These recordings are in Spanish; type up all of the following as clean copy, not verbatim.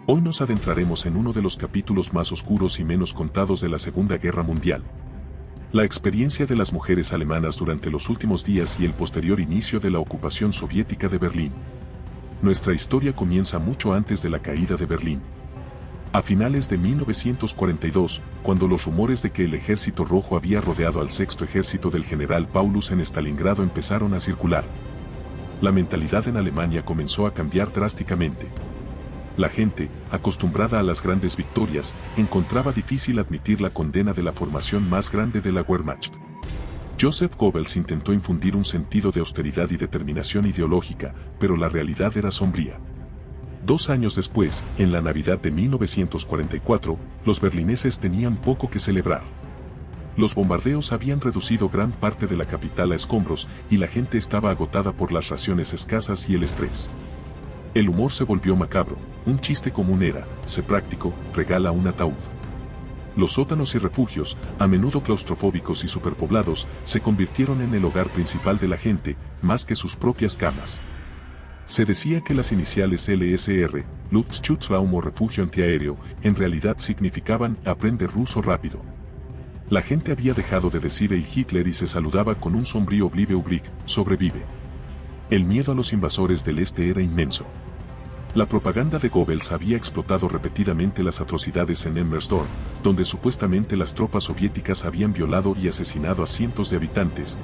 Hoy nos adentraremos en uno de los capítulos más oscuros y menos contados de la Segunda Guerra Mundial. La experiencia de las mujeres alemanas durante los últimos días y el posterior inicio de la ocupación soviética de Berlín. Nuestra historia comienza mucho antes de la caída de Berlín. A finales de 1942, cuando los rumores de que el Ejército Rojo había rodeado al Sexto Ejército del general Paulus en Stalingrado empezaron a circular. La mentalidad en Alemania comenzó a cambiar drásticamente. La gente, acostumbrada a las grandes victorias, encontraba difícil admitir la condena de la formación más grande de la Wehrmacht. Joseph Goebbels intentó infundir un sentido de austeridad y determinación ideológica, pero la realidad era sombría. 2 años después, en la Navidad de 1944, los berlineses tenían poco que celebrar. Los bombardeos habían reducido gran parte de la capital a escombros y la gente estaba agotada por las raciones escasas y el estrés. El humor se volvió macabro, un chiste común era, sé práctico, regala un ataúd. Los sótanos y refugios, a menudo claustrofóbicos y superpoblados, se convirtieron en el hogar principal de la gente, más que sus propias camas. Se decía que las iniciales LSR, Luftschutzraum o refugio antiaéreo, en realidad significaban aprende ruso rápido. La gente había dejado de decir Heil Hitler y se saludaba con un sombrío Bliebe übrig, sobrevive. El miedo a los invasores del este era inmenso. La propaganda de Goebbels había explotado repetidamente las atrocidades en Emmersdorf, donde supuestamente las tropas soviéticas habían violado y asesinado a cientos de habitantes,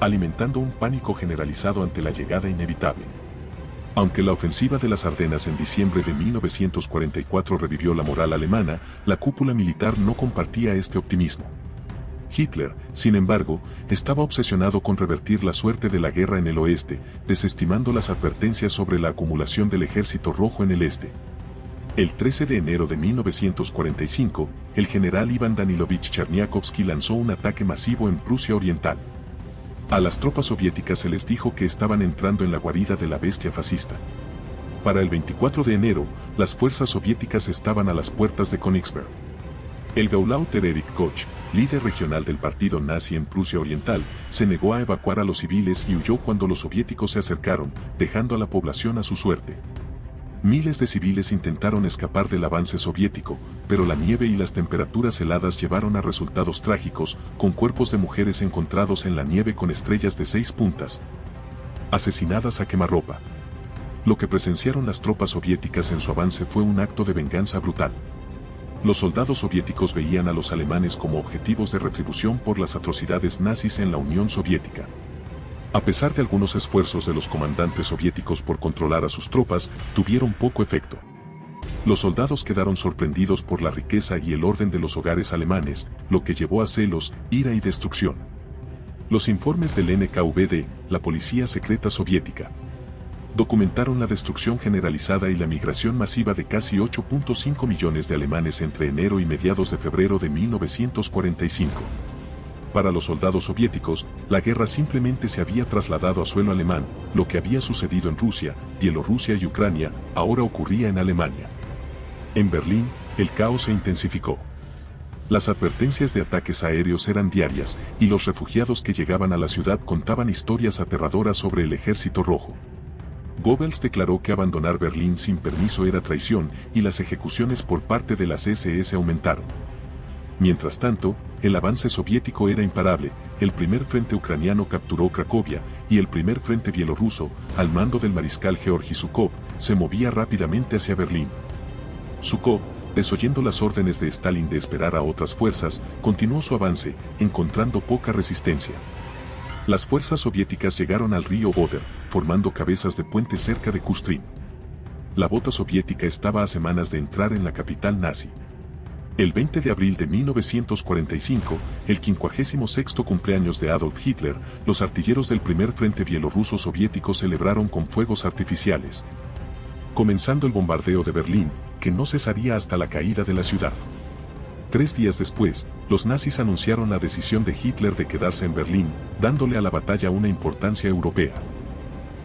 alimentando un pánico generalizado ante la llegada inevitable. Aunque la ofensiva de las Ardenas en diciembre de 1944 revivió la moral alemana, la cúpula militar no compartía este optimismo. Hitler, sin embargo, estaba obsesionado con revertir la suerte de la guerra en el oeste, desestimando las advertencias sobre la acumulación del Ejército Rojo en el este. El 13 de enero de 1945, el general Iván Danilovich Cherniakovsky lanzó un ataque masivo en Prusia Oriental. A las tropas soviéticas se les dijo que estaban entrando en la guarida de la bestia fascista. Para el 24 de enero, las fuerzas soviéticas estaban a las puertas de Königsberg. El Gauleiter Erich Koch, líder regional del partido nazi en Prusia Oriental, se negó a evacuar a los civiles y huyó cuando los soviéticos se acercaron, dejando a la población a su suerte. Miles de civiles intentaron escapar del avance soviético, pero la nieve y las temperaturas heladas llevaron a resultados trágicos, con cuerpos de mujeres encontrados en la nieve con estrellas de 6 puntas, asesinadas a quemarropa. Lo que presenciaron las tropas soviéticas en su avance fue un acto de venganza brutal. Los soldados soviéticos veían a los alemanes como objetivos de retribución por las atrocidades nazis en la Unión Soviética. A pesar de algunos esfuerzos de los comandantes soviéticos por controlar a sus tropas, tuvieron poco efecto. Los soldados quedaron sorprendidos por la riqueza y el orden de los hogares alemanes, lo que llevó a celos, ira y destrucción. Los informes del NKVD, la policía secreta soviética, documentaron la destrucción generalizada y la migración masiva de casi 8.5 millones de alemanes entre enero y mediados de febrero de 1945. Para los soldados soviéticos, la guerra simplemente se había trasladado a suelo alemán, lo que había sucedido en Rusia, Bielorrusia y Ucrania, ahora ocurría en Alemania. En Berlín, el caos se intensificó. Las advertencias de ataques aéreos eran diarias, y los refugiados que llegaban a la ciudad contaban historias aterradoras sobre el Ejército Rojo. Goebbels declaró que abandonar Berlín sin permiso era traición y las ejecuciones por parte de las SS aumentaron. Mientras tanto, el avance soviético era imparable, el primer frente ucraniano capturó Cracovia y el primer frente bielorruso, al mando del mariscal Georgi Zhukov, se movía rápidamente hacia Berlín. Zhukov, desoyendo las órdenes de Stalin de esperar a otras fuerzas, continuó su avance, encontrando poca resistencia. Las fuerzas soviéticas llegaron al río Oder, formando cabezas de puente cerca de Kustrin. La bota soviética estaba a semanas de entrar en la capital nazi. El 20 de abril de 1945, el 56º cumpleaños de Adolf Hitler, los artilleros del primer frente bielorruso soviético celebraron con fuegos artificiales, comenzando el bombardeo de Berlín, que no cesaría hasta la caída de la ciudad. 3 días después, los nazis anunciaron la decisión de Hitler de quedarse en Berlín, dándole a la batalla una importancia europea.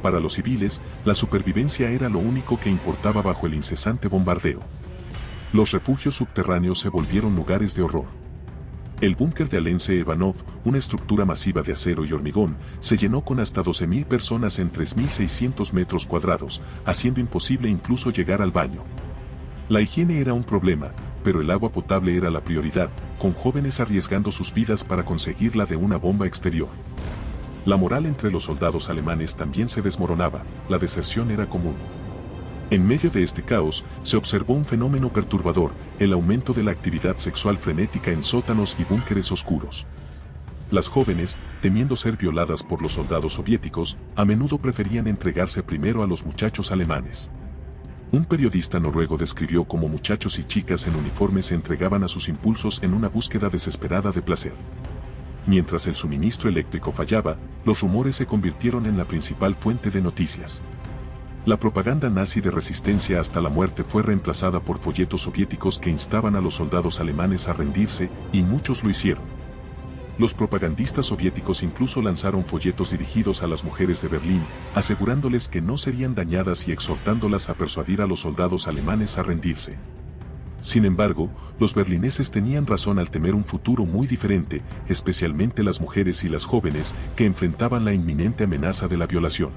Para los civiles, la supervivencia era lo único que importaba bajo el incesante bombardeo. Los refugios subterráneos se volvieron lugares de horror. El búnker de Alense Ivanov, una estructura masiva de acero y hormigón, se llenó con hasta 12.000 personas en 3.600 metros cuadrados, haciendo imposible incluso llegar al baño. La higiene era un problema, pero el agua potable era la prioridad, con jóvenes arriesgando sus vidas para conseguirla de una bomba exterior. La moral entre los soldados alemanes también se desmoronaba, la deserción era común. En medio de este caos, se observó un fenómeno perturbador, el aumento de la actividad sexual frenética en sótanos y búnkeres oscuros. Las jóvenes, temiendo ser violadas por los soldados soviéticos, a menudo preferían entregarse primero a los muchachos alemanes. Un periodista noruego describió cómo muchachos y chicas en uniforme se entregaban a sus impulsos en una búsqueda desesperada de placer. Mientras el suministro eléctrico fallaba, los rumores se convirtieron en la principal fuente de noticias. La propaganda nazi de resistencia hasta la muerte fue reemplazada por folletos soviéticos que instaban a los soldados alemanes a rendirse, y muchos lo hicieron. Los propagandistas soviéticos incluso lanzaron folletos dirigidos a las mujeres de Berlín, asegurándoles que no serían dañadas y exhortándolas a persuadir a los soldados alemanes a rendirse. Sin embargo, los berlineses tenían razón al temer un futuro muy diferente, especialmente las mujeres y las jóvenes, que enfrentaban la inminente amenaza de la violación.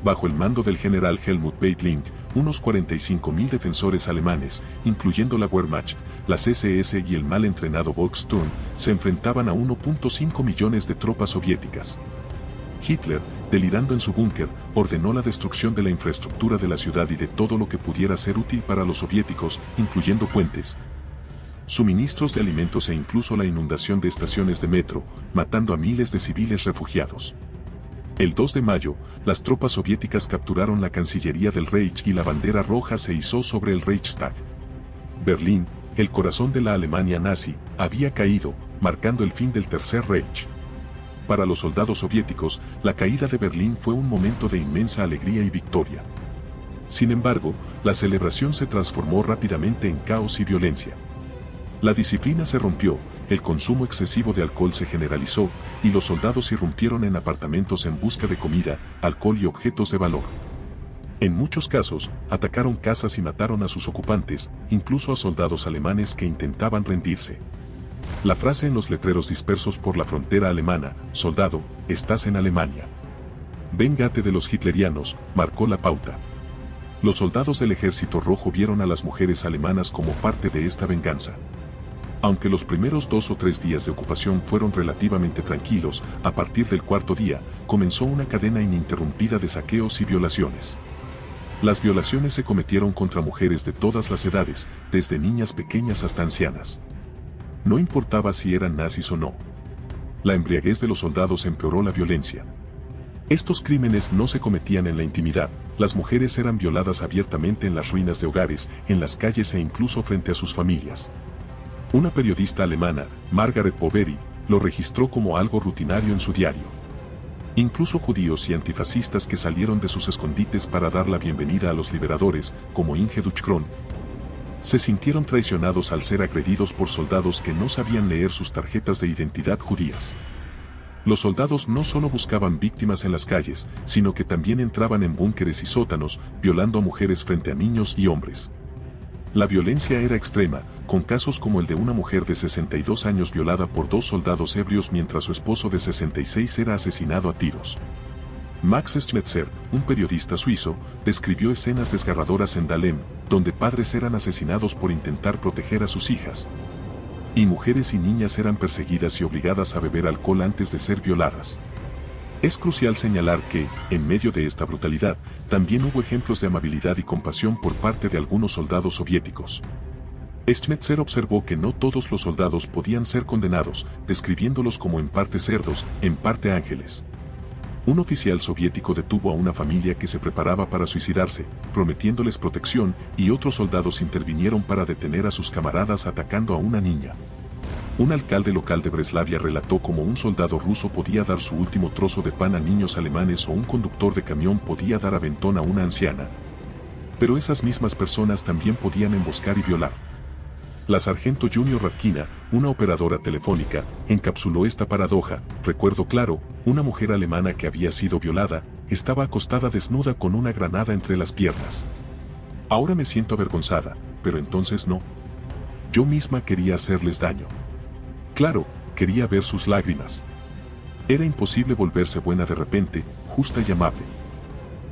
Bajo el mando del general Helmut Weidling, unos 45.000 defensores alemanes, incluyendo la Wehrmacht, las SS y el mal entrenado Volkssturm, se enfrentaban a 1.5 millones de tropas soviéticas. Hitler, delirando en su búnker, ordenó la destrucción de la infraestructura de la ciudad y de todo lo que pudiera ser útil para los soviéticos, incluyendo puentes, suministros de alimentos e incluso la inundación de estaciones de metro, matando a miles de civiles refugiados. El 2 de mayo, las tropas soviéticas capturaron la Cancillería del Reich y la bandera roja se izó sobre el Reichstag. Berlín, el corazón de la Alemania nazi, había caído, marcando el fin del Tercer Reich. Para los soldados soviéticos, la caída de Berlín fue un momento de inmensa alegría y victoria. Sin embargo, la celebración se transformó rápidamente en caos y violencia. La disciplina se rompió, el consumo excesivo de alcohol se generalizó, y los soldados irrumpieron en apartamentos en busca de comida, alcohol y objetos de valor. En muchos casos, atacaron casas y mataron a sus ocupantes, incluso a soldados alemanes que intentaban rendirse. La frase en los letreros dispersos por la frontera alemana, «Soldado, estás en Alemania. Véngate de los hitlerianos», marcó la pauta. Los soldados del Ejército Rojo vieron a las mujeres alemanas como parte de esta venganza. Aunque los primeros 2 o 3 días de ocupación fueron relativamente tranquilos, a partir del cuarto día, comenzó una cadena ininterrumpida de saqueos y violaciones. Las violaciones se cometieron contra mujeres de todas las edades, desde niñas pequeñas hasta ancianas. No importaba si eran nazis o no. La embriaguez de los soldados empeoró la violencia. Estos crímenes no se cometían en la intimidad, las mujeres eran violadas abiertamente en las ruinas de hogares, en las calles e incluso frente a sus familias. Una periodista alemana, Margaret Boveri, lo registró como algo rutinario en su diario. Incluso judíos y antifascistas que salieron de sus escondites para dar la bienvenida a los liberadores, como Inge Duchkron, se sintieron traicionados al ser agredidos por soldados que no sabían leer sus tarjetas de identidad judías. Los soldados no solo buscaban víctimas en las calles, sino que también entraban en búnkeres y sótanos, violando a mujeres frente a niños y hombres. La violencia era extrema, con casos como el de una mujer de 62 años violada por 2 soldados ebrios mientras su esposo de 66 era asesinado a tiros. Max Schmetzer, un periodista suizo, describió escenas desgarradoras en Dahlem, donde padres eran asesinados por intentar proteger a sus hijas, y mujeres y niñas eran perseguidas y obligadas a beber alcohol antes de ser violadas. Es crucial señalar que, en medio de esta brutalidad, también hubo ejemplos de amabilidad y compasión por parte de algunos soldados soviéticos. Schmetzer observó que no todos los soldados podían ser condenados, describiéndolos como en parte cerdos, en parte ángeles. Un oficial soviético detuvo a una familia que se preparaba para suicidarse, prometiéndoles protección, y otros soldados intervinieron para detener a sus camaradas atacando a una niña. Un alcalde local de Breslavia relató cómo un soldado ruso podía dar su último trozo de pan a niños alemanes o un conductor de camión podía dar aventón a una anciana. Pero esas mismas personas también podían emboscar y violar. La sargento Junior Radkina, una operadora telefónica, encapsuló esta paradoja. Recuerdo claro, una mujer alemana que había sido violada, estaba acostada desnuda con una granada entre las piernas. Ahora me siento avergonzada, pero entonces no. Yo misma quería hacerles daño. Claro, quería ver sus lágrimas. Era imposible volverse buena de repente, justa y amable.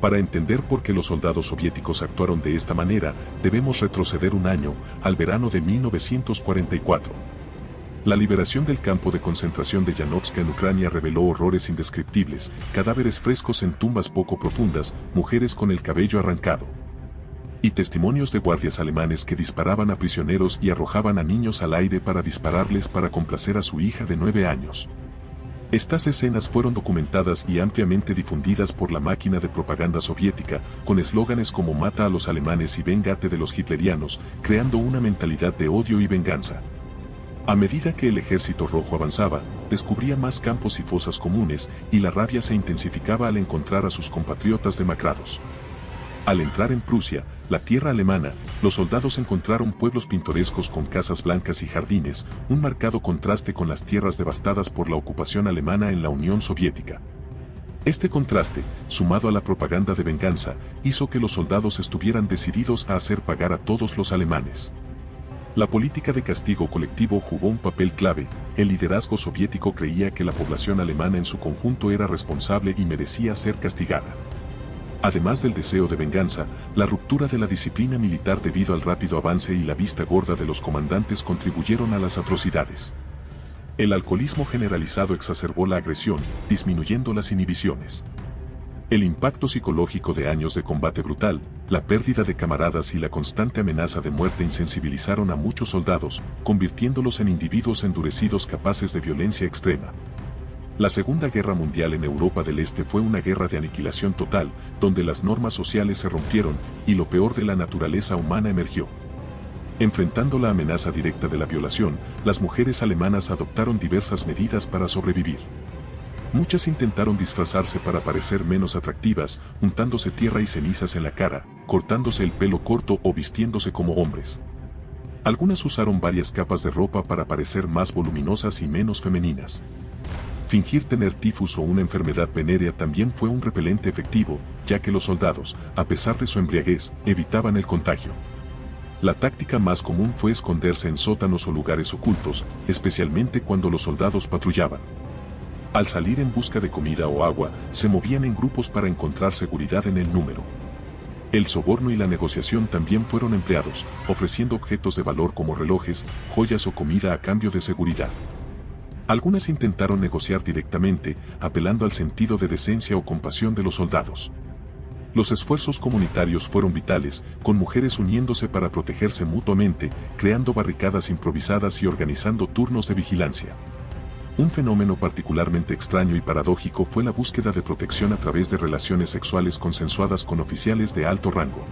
Para entender por qué los soldados soviéticos actuaron de esta manera, debemos retroceder un año, al verano de 1944. La liberación del campo de concentración de Yanovka en Ucrania reveló horrores indescriptibles, cadáveres frescos en tumbas poco profundas, mujeres con el cabello arrancado. Y testimonios de guardias alemanes que disparaban a prisioneros y arrojaban a niños al aire para dispararles para complacer a su hija de 9 años. Estas escenas fueron documentadas y ampliamente difundidas por la máquina de propaganda soviética, con eslóganes como "Mata a los alemanes y véngate de los hitlerianos", creando una mentalidad de odio y venganza. A medida que el ejército rojo avanzaba, descubría más campos y fosas comunes, y la rabia se intensificaba al encontrar a sus compatriotas demacrados. Al entrar en Prusia, la tierra alemana, los soldados encontraron pueblos pintorescos con casas blancas y jardines, un marcado contraste con las tierras devastadas por la ocupación alemana en la Unión Soviética. Este contraste, sumado a la propaganda de venganza, hizo que los soldados estuvieran decididos a hacer pagar a todos los alemanes. La política de castigo colectivo jugó un papel clave. El liderazgo soviético creía que la población alemana en su conjunto era responsable y merecía ser castigada. Además del deseo de venganza, la ruptura de la disciplina militar debido al rápido avance y la vista gorda de los comandantes contribuyeron a las atrocidades. El alcoholismo generalizado exacerbó la agresión, disminuyendo las inhibiciones. El impacto psicológico de años de combate brutal, la pérdida de camaradas y la constante amenaza de muerte insensibilizaron a muchos soldados, convirtiéndolos en individuos endurecidos capaces de violencia extrema. La Segunda Guerra Mundial en Europa del Este fue una guerra de aniquilación total, donde las normas sociales se rompieron y lo peor de la naturaleza humana emergió. Enfrentando la amenaza directa de la violación, las mujeres alemanas adoptaron diversas medidas para sobrevivir. Muchas intentaron disfrazarse para parecer menos atractivas, untándose tierra y cenizas en la cara, cortándose el pelo corto o vistiéndose como hombres. Algunas usaron varias capas de ropa para parecer más voluminosas y menos femeninas. Fingir tener tifus o una enfermedad venérea también fue un repelente efectivo, ya que los soldados, a pesar de su embriaguez, evitaban el contagio. La táctica más común fue esconderse en sótanos o lugares ocultos, especialmente cuando los soldados patrullaban. Al salir en busca de comida o agua, se movían en grupos para encontrar seguridad en el número. El soborno y la negociación también fueron empleados, ofreciendo objetos de valor como relojes, joyas o comida a cambio de seguridad. Algunas intentaron negociar directamente, apelando al sentido de decencia o compasión de los soldados. Los esfuerzos comunitarios fueron vitales, con mujeres uniéndose para protegerse mutuamente, creando barricadas improvisadas y organizando turnos de vigilancia. Un fenómeno particularmente extraño y paradójico fue la búsqueda de protección a través de relaciones sexuales consensuadas con oficiales de alto rango.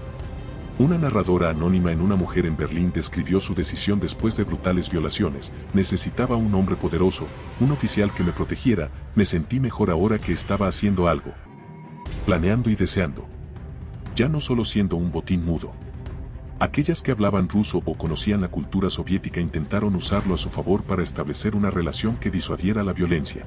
Una narradora anónima en Una mujer en Berlín describió su decisión después de brutales violaciones: "Necesitaba un hombre poderoso, un oficial que me protegiera, me sentí mejor ahora que estaba haciendo algo. Planeando y deseando. Ya no solo siendo un botín mudo". Aquellas que hablaban ruso o conocían la cultura soviética intentaron usarlo a su favor para establecer una relación que disuadiera la violencia.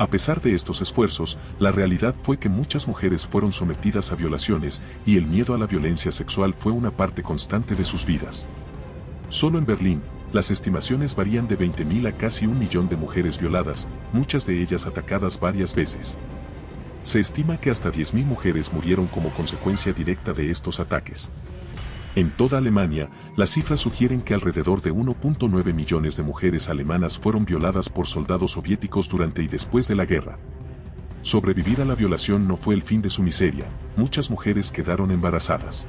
A pesar de estos esfuerzos, la realidad fue que muchas mujeres fueron sometidas a violaciones y el miedo a la violencia sexual fue una parte constante de sus vidas. Solo en Berlín, las estimaciones varían de 20.000 a casi 1 millón de mujeres violadas, muchas de ellas atacadas varias veces. Se estima que hasta 10.000 mujeres murieron como consecuencia directa de estos ataques. En toda Alemania, las cifras sugieren que alrededor de 1.9 millones de mujeres alemanas fueron violadas por soldados soviéticos durante y después de la guerra. Sobrevivir a la violación no fue el fin de su miseria, muchas mujeres quedaron embarazadas.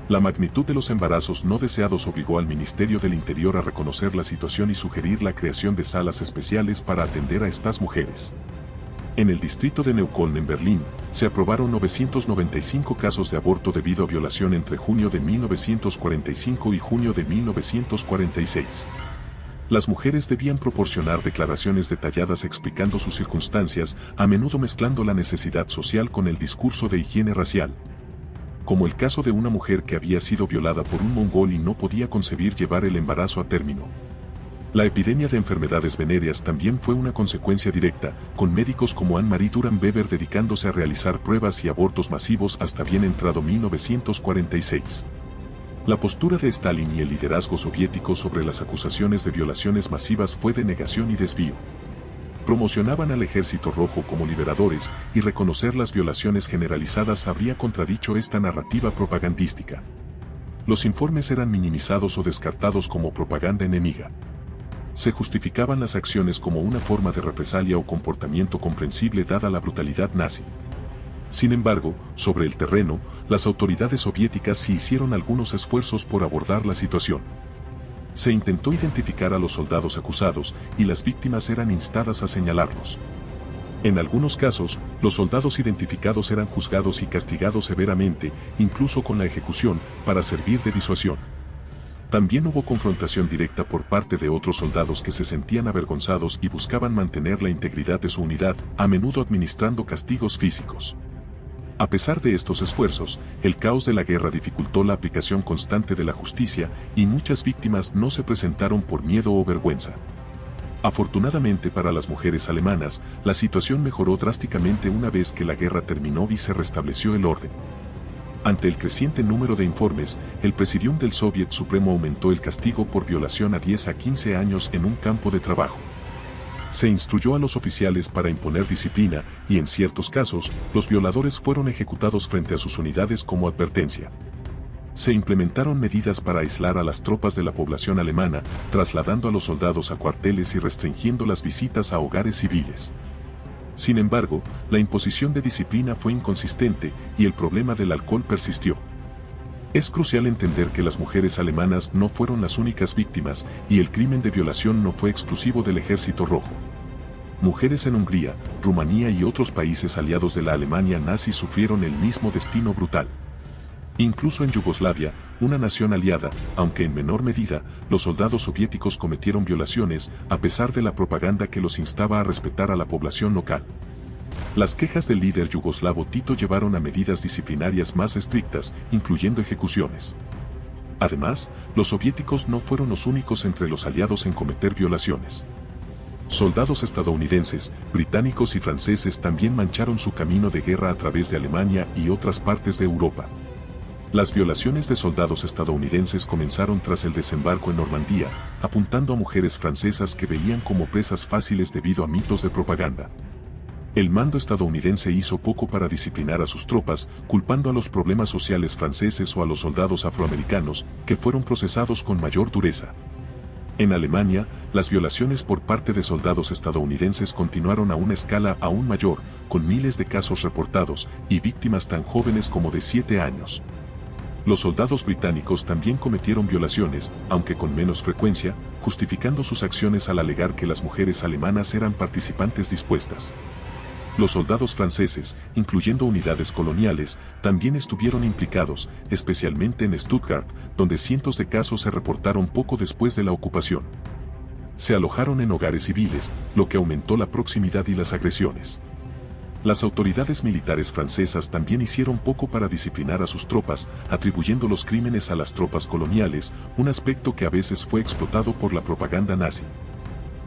La magnitud de los embarazos no deseados obligó al Ministerio del Interior a reconocer la situación y sugerir la creación de salas especiales para atender a estas mujeres. En el distrito de Neukölln en Berlín, se aprobaron 995 casos de aborto debido a violación entre junio de 1945 y junio de 1946. Las mujeres debían proporcionar declaraciones detalladas explicando sus circunstancias, a menudo mezclando la necesidad social con el discurso de higiene racial. Como el caso de una mujer que había sido violada por un mongol y no podía concebir llevar el embarazo a término. La epidemia de enfermedades venéreas también fue una consecuencia directa, con médicos como Anne-Marie Durand-Weber dedicándose a realizar pruebas y abortos masivos hasta bien entrado 1946. La postura de Stalin y el liderazgo soviético sobre las acusaciones de violaciones masivas fue de negación y desvío. Promocionaban al Ejército Rojo como liberadores, y reconocer las violaciones generalizadas habría contradicho esta narrativa propagandística. Los informes eran minimizados o descartados como propaganda enemiga. Se justificaban las acciones como una forma de represalia o comportamiento comprensible dada la brutalidad nazi. Sin embargo, sobre el terreno, las autoridades soviéticas sí hicieron algunos esfuerzos por abordar la situación. Se intentó identificar a los soldados acusados, y las víctimas eran instadas a señalarlos. En algunos casos, los soldados identificados eran juzgados y castigados severamente, incluso con la ejecución, para servir de disuasión. También hubo confrontación directa por parte de otros soldados que se sentían avergonzados y buscaban mantener la integridad de su unidad, a menudo administrando castigos físicos. A pesar de estos esfuerzos, el caos de la guerra dificultó la aplicación constante de la justicia, y muchas víctimas no se presentaron por miedo o vergüenza. Afortunadamente para las mujeres alemanas, la situación mejoró drásticamente una vez que la guerra terminó y se restableció el orden. Ante el creciente número de informes, el Presidium del Soviet Supremo aumentó el castigo por violación a 10 a 15 años en un campo de trabajo. Se instruyó a los oficiales para imponer disciplina, y en ciertos casos, los violadores fueron ejecutados frente a sus unidades como advertencia. Se implementaron medidas para aislar a las tropas de la población alemana, trasladando a los soldados a cuarteles y restringiendo las visitas a hogares civiles. Sin embargo, la imposición de disciplina fue inconsistente, y el problema del alcohol persistió. Es crucial entender que las mujeres alemanas no fueron las únicas víctimas, y el crimen de violación no fue exclusivo del Ejército Rojo. Mujeres en Hungría, Rumanía y otros países aliados de la Alemania nazi sufrieron el mismo destino brutal. Incluso en Yugoslavia, una nación aliada, aunque en menor medida, los soldados soviéticos cometieron violaciones, a pesar de la propaganda que los instaba a respetar a la población local. Las quejas del líder yugoslavo Tito llevaron a medidas disciplinarias más estrictas, incluyendo ejecuciones. Además, los soviéticos no fueron los únicos entre los aliados en cometer violaciones. Soldados estadounidenses, británicos y franceses también mancharon su camino de guerra a través de Alemania y otras partes de Europa. Las violaciones de soldados estadounidenses comenzaron tras el desembarco en Normandía, apuntando a mujeres francesas que veían como presas fáciles debido a mitos de propaganda. El mando estadounidense hizo poco para disciplinar a sus tropas, culpando a los problemas sociales franceses o a los soldados afroamericanos, que fueron procesados con mayor dureza. En Alemania, las violaciones por parte de soldados estadounidenses continuaron a una escala aún mayor, con miles de casos reportados, y víctimas tan jóvenes como de 7 años. Los soldados británicos también cometieron violaciones, aunque con menos frecuencia, justificando sus acciones al alegar que las mujeres alemanas eran participantes dispuestas. Los soldados franceses, incluyendo unidades coloniales, también estuvieron implicados, especialmente en Stuttgart, donde cientos de casos se reportaron poco después de la ocupación. Se alojaron en hogares civiles, lo que aumentó la proximidad y las agresiones. Las autoridades militares francesas también hicieron poco para disciplinar a sus tropas, atribuyendo los crímenes a las tropas coloniales, un aspecto que a veces fue explotado por la propaganda nazi.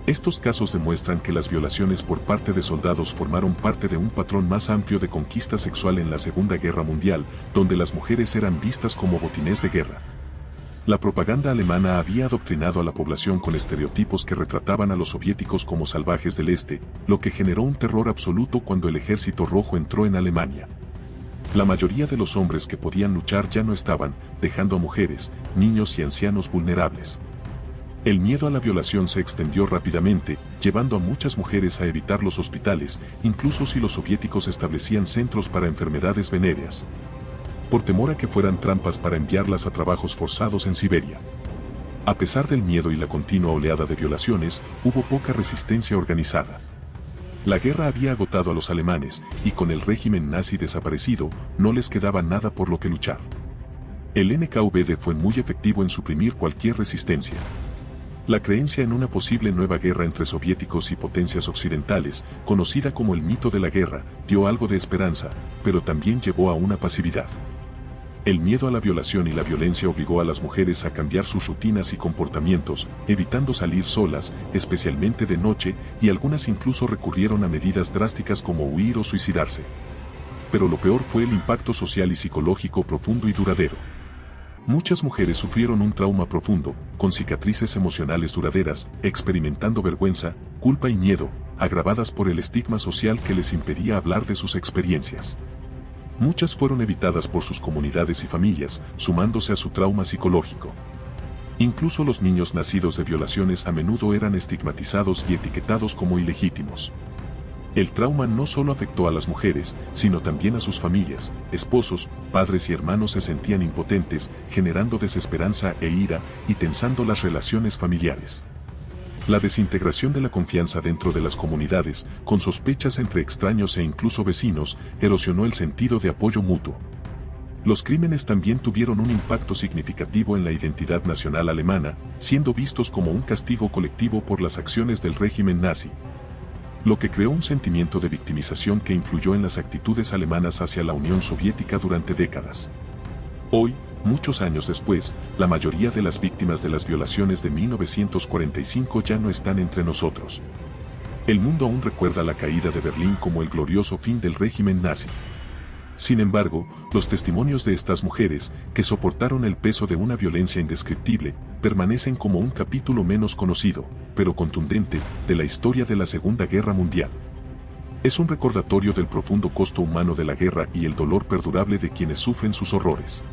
Estos casos demuestran que las violaciones por parte de soldados formaron parte de un patrón más amplio de conquista sexual en la Segunda Guerra Mundial, donde las mujeres eran vistas como botines de guerra. La propaganda alemana había adoctrinado a la población con estereotipos que retrataban a los soviéticos como salvajes del Este, lo que generó un terror absoluto cuando el Ejército Rojo entró en Alemania. La mayoría de los hombres que podían luchar ya no estaban, dejando a mujeres, niños y ancianos vulnerables. El miedo a la violación se extendió rápidamente, llevando a muchas mujeres a evitar los hospitales, incluso si los soviéticos establecían centros para enfermedades venéreas, por temor a que fueran trampas para enviarlas a trabajos forzados en Siberia. A pesar del miedo y la continua oleada de violaciones, hubo poca resistencia organizada. La guerra había agotado a los alemanes, y con el régimen nazi desaparecido, no les quedaba nada por lo que luchar. El NKVD fue muy efectivo en suprimir cualquier resistencia. La creencia en una posible nueva guerra entre soviéticos y potencias occidentales, conocida como el mito de la guerra, dio algo de esperanza, pero también llevó a una pasividad. El miedo a la violación y la violencia obligó a las mujeres a cambiar sus rutinas y comportamientos, evitando salir solas, especialmente de noche, y algunas incluso recurrieron a medidas drásticas como huir o suicidarse. Pero lo peor fue el impacto social y psicológico profundo y duradero. Muchas mujeres sufrieron un trauma profundo, con cicatrices emocionales duraderas, experimentando vergüenza, culpa y miedo, agravadas por el estigma social que les impedía hablar de sus experiencias. Muchas fueron evitadas por sus comunidades y familias, sumándose a su trauma psicológico. Incluso los niños nacidos de violaciones a menudo eran estigmatizados y etiquetados como ilegítimos. El trauma no solo afectó a las mujeres, sino también a sus familias, esposos, padres y hermanos se sentían impotentes, generando desesperanza e ira y tensando las relaciones familiares. La desintegración de la confianza dentro de las comunidades, con sospechas entre extraños e incluso vecinos, erosionó el sentido de apoyo mutuo. Los crímenes también tuvieron un impacto significativo en la identidad nacional alemana, siendo vistos como un castigo colectivo por las acciones del régimen nazi, lo que creó un sentimiento de victimización que influyó en las actitudes alemanas hacia la Unión Soviética durante décadas. Hoy, muchos años después, la mayoría de las víctimas de las violaciones de 1945 ya no están entre nosotros. El mundo aún recuerda la caída de Berlín como el glorioso fin del régimen nazi. Sin embargo, los testimonios de estas mujeres, que soportaron el peso de una violencia indescriptible, permanecen como un capítulo menos conocido, pero contundente, de la historia de la Segunda Guerra Mundial. Es un recordatorio del profundo costo humano de la guerra y el dolor perdurable de quienes sufren sus horrores.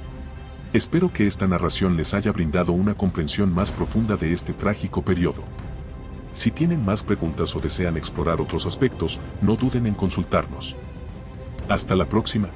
Espero que esta narración les haya brindado una comprensión más profunda de este trágico periodo. Si tienen más preguntas o desean explorar otros aspectos, no duden en consultarnos. Hasta la próxima.